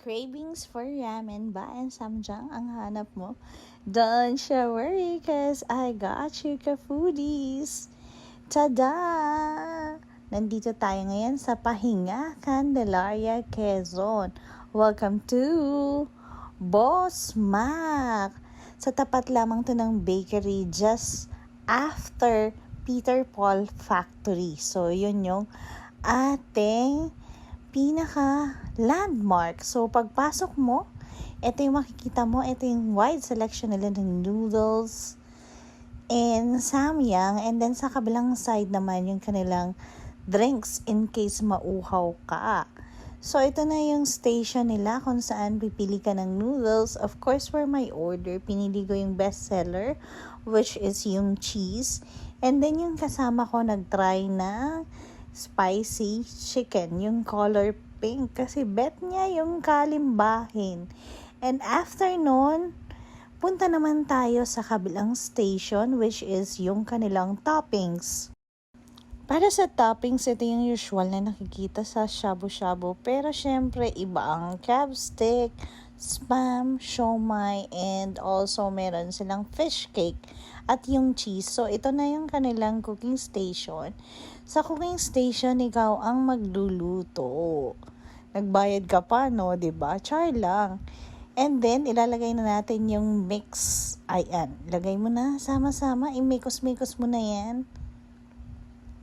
Cravings for ramen ba and samjang ang hanap mo? Don't you worry cause I got you ka-foodies! Tada! Nandito tayo ngayon sa Pahinga, Candelaria, Quezon. Welcome to Boss Mac! Sa tapat lamang to ng bakery just after Peter Paul Factory. So, yun yung ating pinaka landmark. So, pagpasok mo, ito yung makikita mo, ito yung wide selection nila ng noodles and samyang, and then sa kabilang side naman yung kanilang drinks in case mauhaw ka. So, ito na yung station nila kung saan pipili ka ng noodles. Of course, for my order, pinili ko yung best seller, which is yung cheese. And then, yung kasama ko nag-try na spicy chicken, yung color pink, kasi bet niya yung kalimbahin. And after nun, punta naman tayo sa kabilang station, which is yung kanilang toppings. Para sa toppings, ito yung usual na nakikita sa shabu-shabu, pero syempre iba ang crab stick, spam, siomai, and also meron silang fish cake at yung cheese. So, ito na yung kanilang cooking station. Sa cooking station, ikaw ang magluluto. Nagbayad ka pa, no? Diba? Char lang. And then, ilalagay na natin yung mix. Ayan, lagay mo na, sama-sama. Imikos-mikos mo na yan.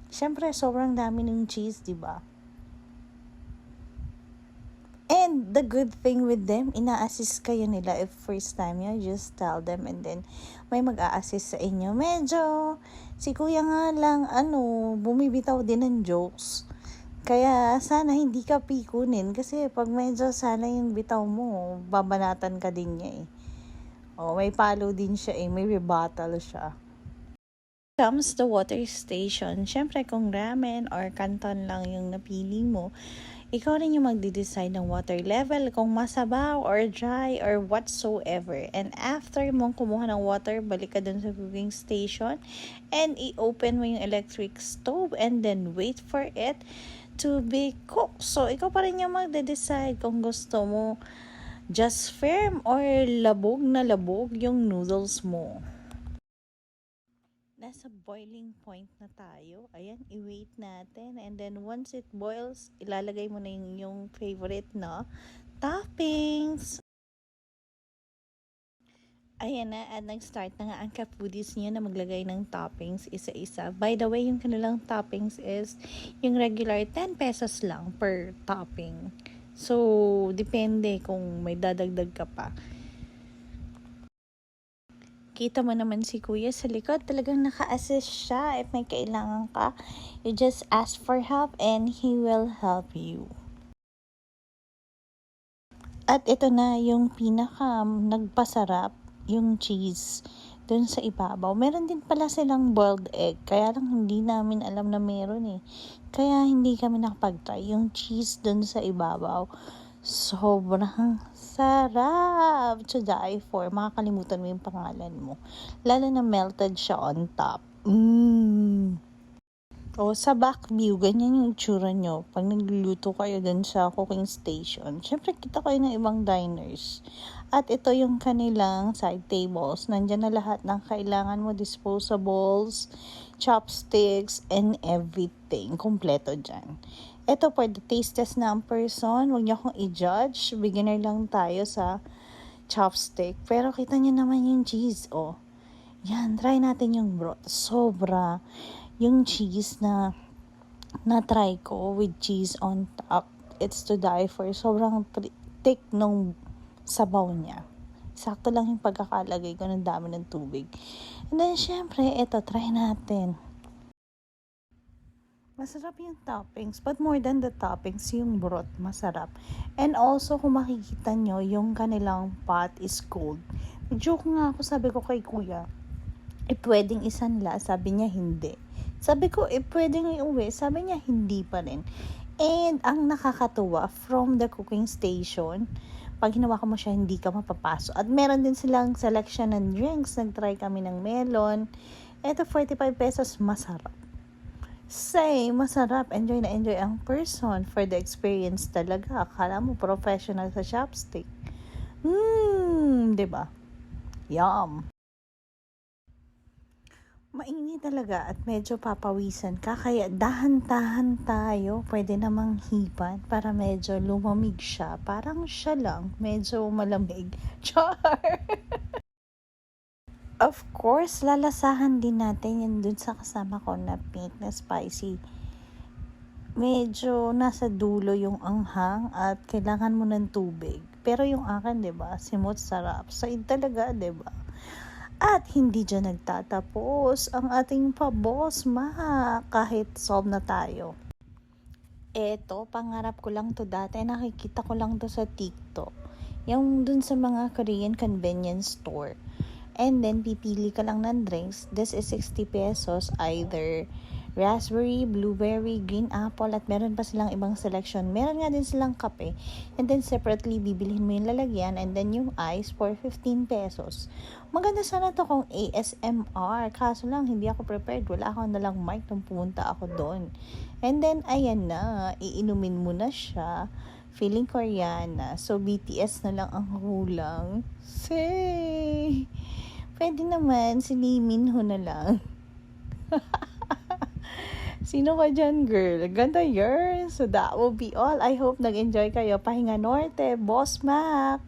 Siyempre, sobrang dami ng cheese, diba? And the good thing with them, ina-assist kayo nila if first time nyo, just tell them and then may mag-a-assist sa inyo. Medyo, si kuya nga lang, bumibitaw din ng jokes. Kaya sana hindi ka pikunin kasi pag medyo sana yung bitaw mo, babanatan ka din niya eh. May palo din siya eh, may rebuttal siya. Comes the water station. Syempre kung ramen or canton lang yung napili mo, ikaw rin yung magde-decide ng water level, kung masabaw or dry or whatsoever. And after mong kumuha ng water, balik ka dun sa cooking station and i-open mo yung electric stove and then wait for it to be cooked. So, ikaw pa rin yung magde-decide kung gusto mo just firm or labog na labog yung noodles mo. Nasa boiling point na tayo. Ayan, i-wait natin. And then, once it boils, ilalagay mo na yung favorite na toppings. Ayan na, at nag-start na nga ang ka-foodies niya na maglagay ng toppings isa-isa. By the way, yung kanilang toppings is yung regular 10 pesos lang per topping. So, depende kung may dadagdag ka pa. Kita mo naman si kuya sa likod, talagang naka-assist siya. If may kailangan ka, you just ask for help and he will help you. At ito na yung pinaka nagpasarap, yung cheese dun sa ibabaw. Meron din pala silang boiled egg, kaya lang hindi namin alam na meron eh. Kaya hindi kami nakapag-try yung cheese dun sa ibabaw. Sobrang sarap to die for. Makakalimutan mo yung pangalan mo. Lalo na melted siya on top. Sa back view, ganyan yung itsura nyo. Pag nagluluto kayo dun sa cooking station, syempre kita kayo ng ibang diners. At ito yung kanilang side tables. Nandyan na lahat ng kailangan mo. Disposables, chopsticks, and everything. Kompleto dyan. Ito for the taste test na ang person. Huwag niyo akong i-judge. Beginner lang tayo sa chopstick. Pero kita niyo naman yung cheese, oh. Yan, try natin yung broth. Sobra. Yung cheese na na-try ko with cheese on top. It's to die for. Sobrang thick nung sabaw niya. Sakto lang yung pagkakalagay ko ng dami ng tubig. And then, syempre, ito, try natin. Masarap yung toppings, but more than the toppings, yung broth, masarap. And also, kung makikita nyo, yung kanilang pot is cold. Joke nga ako, sabi ko kay kuya, pwedeng isanla, sabi niya hindi. Sabi ko, pwedeng iuwi, sabi niya hindi pa rin. And ang nakakatuwa, from the cooking station, pag hinawakan mo siya, hindi ka mapapasok. At meron din silang selection ng drinks. Nag-try kami ng melon. Ito, 45 pesos, masarap. Say, masarap. Enjoy na enjoy ang person for the experience talaga. Akala mo professional sa chopstick. 'Di ba? Yum. Mainit talaga at medyo papawisan ka kaya dahan-dahan tayo. Pwede namang hipan para medyo lumamig siya. Parang siya lang, medyo malamig. Char! Of course, lalasahan din natin yan dun sa kasama ko na pink na spicy. Medyo nasa dulo yung anghang at kailangan mo ng tubig. Pero yung akin, 'di ba? Simot sarap. Said talaga, 'di ba? At hindi dyan nagtatapos ang ating pa-boss ma. Kahit solve na tayo. Eto, pangarap ko lang to dati. Nakikita ko lang to sa TikTok. Yung dun sa mga Korean convenience store. And then, pipili ka lang ng drinks. This is 60 pesos. Either raspberry, blueberry, green apple, at meron pa silang ibang selection. Meron nga din silang kape. And then, separately, bibilhin mo yung lalagyan and then yung ice for 15 pesos. Maganda sana to kung ASMR. Kaso lang, hindi ako prepared. Wala ako nalang mic nung pumunta ako doon. And then, ayan na. Iinumin mo na siya. Feeling Koreana. So, BTS na lang ang kulang. Say! Pwede naman, si Lee Minho na lang. Sino ka dyan, girl? Ganda yarn. So, that will be all. I hope nag-enjoy kayo. Pahinga Norte, Boss Mac.